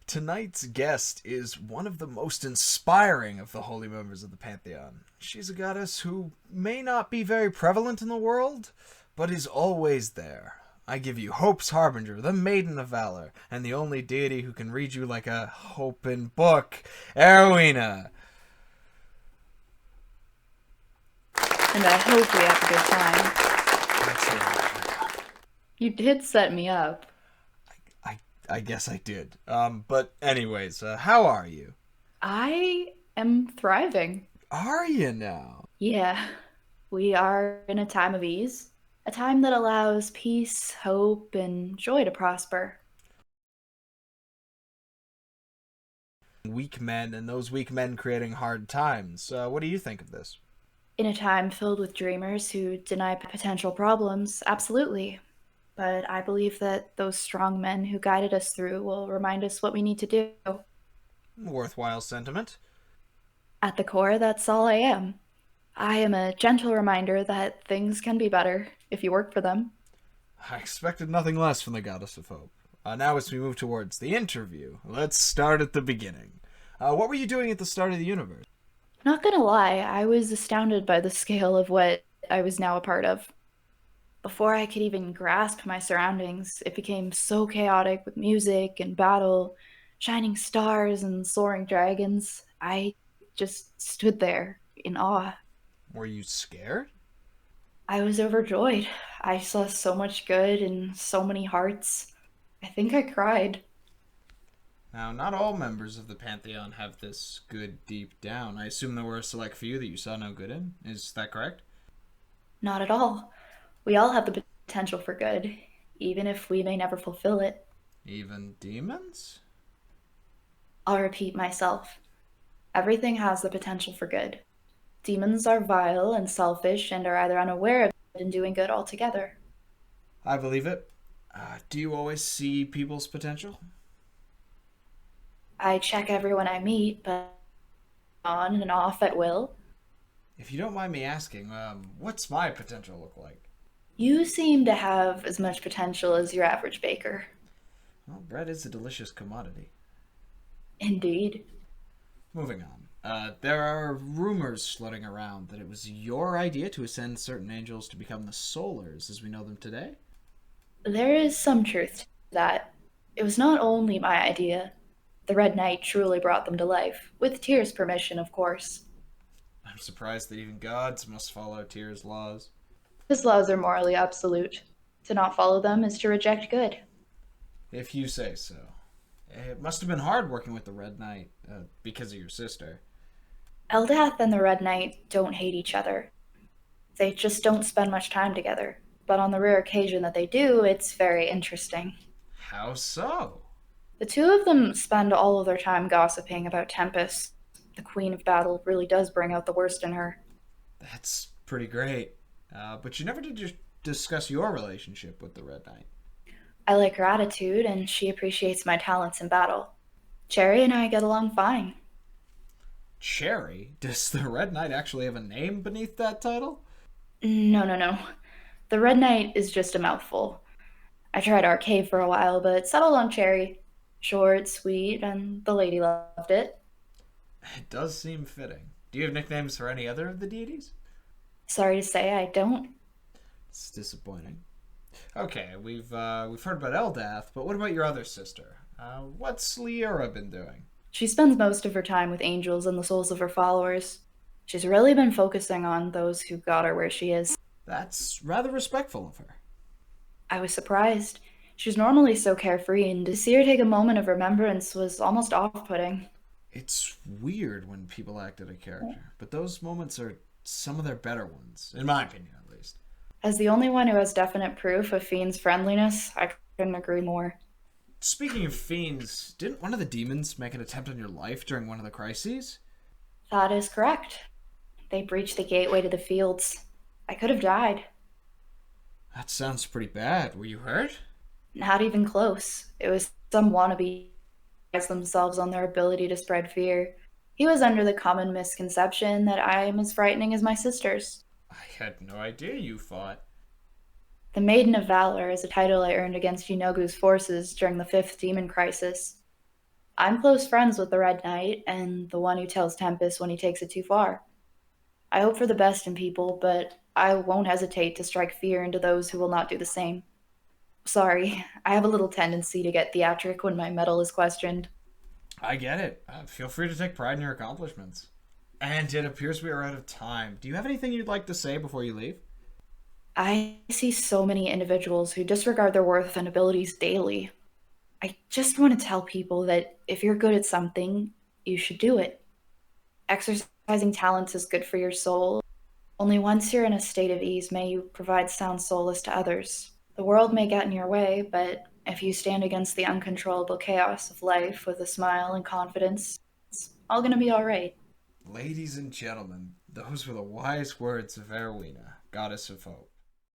Tonight's guest is one of the most inspiring of the holy members of the Pantheon. She's a goddess who may not be very prevalent in the world, but is always there. I give you Hope's Harbinger, the Maiden of Valor, and the only deity who can read you like a open book, Erewhina. And I hope we have a good time. Excellent. You did set me up. I guess I did. But anyways, how are you? I am thriving. Are you now? Yeah, we are in a time of ease, a time that allows peace, hope, and joy to prosper. Weak men and those weak men creating hard times. What do you think of this? In a time filled with dreamers who deny potential problems, absolutely. But I believe that those strong men who guided us through will remind us what we need to do. Worthwhile sentiment. At the core, that's all I am. I am a gentle reminder that things can be better if you work for them. I expected nothing less from the Goddess of Hope. Now, as we move towards the interview, let's start at the beginning. What were you doing at the start of the universe? Not gonna lie, I was astounded by the scale of what I was now a part of. Before I could even grasp my surroundings, it became so chaotic with music and battle, shining stars and soaring dragons. I just stood there in awe. Were you scared? I was overjoyed. I saw so much good in so many hearts. I think I cried. Now, not all members of the Pantheon have this good deep down. I assume there were a select few that you saw no good in. Is that correct? Not at all. We all have the potential for good, even if we may never fulfill it. Even demons? I'll repeat myself. Everything has the potential for good. Demons are vile and selfish and are either unaware of it and doing good altogether. I believe it. Do you always see people's potential? I check everyone I meet, but on and off at will. If you don't mind me asking, what's my potential look like? You seem to have as much potential as your average baker. Well, bread is a delicious commodity. Indeed. Moving on. There are rumors floating around that it was your idea to ascend certain angels to become the Solars as we know them today. There is some truth to that. It was not only my idea. The Red Knight truly brought them to life, with Tyr's permission, of course. I'm surprised that even gods must follow Tyr's laws. His laws are morally absolute. To not follow them is to reject good. If you say so. It must have been hard working with the Red Knight, because of your sister. Eldath and the Red Knight don't hate each other. They just don't spend much time together. But on the rare occasion that they do, it's very interesting. How so? The two of them spend all of their time gossiping about Tempest. The Queen of Battle really does bring out the worst in her. That's pretty great. But you never did just discuss your relationship with the Red Knight. I like her attitude, and she appreciates my talents in battle. Cherry and I get along fine. Cherry? Does the Red Knight actually have a name beneath that title? No, no, no. The Red Knight is just a mouthful. I tried Arcade for a while, but settled on Cherry. Short, sweet, and the lady loved it. It does seem fitting. Do you have nicknames for any other of the deities? Sorry to say, I don't. It's disappointing. Okay, we've heard about Eldath, but what about your other sister? What's Liara been doing? She spends most of her time with angels and the souls of her followers. She's really been focusing on those who got her where she is. That's rather respectful of her. I was surprised. She's normally so carefree, and to see her take a moment of remembrance was almost off putting. It's weird when people act out a character, but those moments are some of their better ones, in my opinion at least. As the only one who has definite proof of Fiend's friendliness, I couldn't agree more. Speaking of fiends, didn't one of the demons make an attempt on your life during one of the crises? That is correct. They breached the gateway to the fields. I could have died. That sounds pretty bad. Were you hurt? Not even close. It was some wannabe prize themselves on their ability to spread fear. He was under the common misconception that I am as frightening as my sisters. I had no idea you fought. The Maiden of Valor is a title I earned against Yunogu's forces during the Fifth Demon Crisis. I'm close friends with the Red Knight and the one who tells Tempest when he takes it too far. I hope for the best in people, but I won't hesitate to strike fear into those who will not do the same. Sorry, I have a little tendency to get theatric when my mettle is questioned. I get it. Feel free to take pride in your accomplishments. And it appears we are out of time. Do you have anything you'd like to say before you leave? I see so many individuals who disregard their worth and abilities daily. I just want to tell people that if you're good at something, you should do it. Exercising talents is good for your soul. Only once you're in a state of ease may you provide sound solace to others. The world may get in your way, but if you stand against the uncontrollable chaos of life with a smile and confidence, it's all gonna be alright. Ladies and gentlemen, those were the wise words of Erewhina, goddess of hope.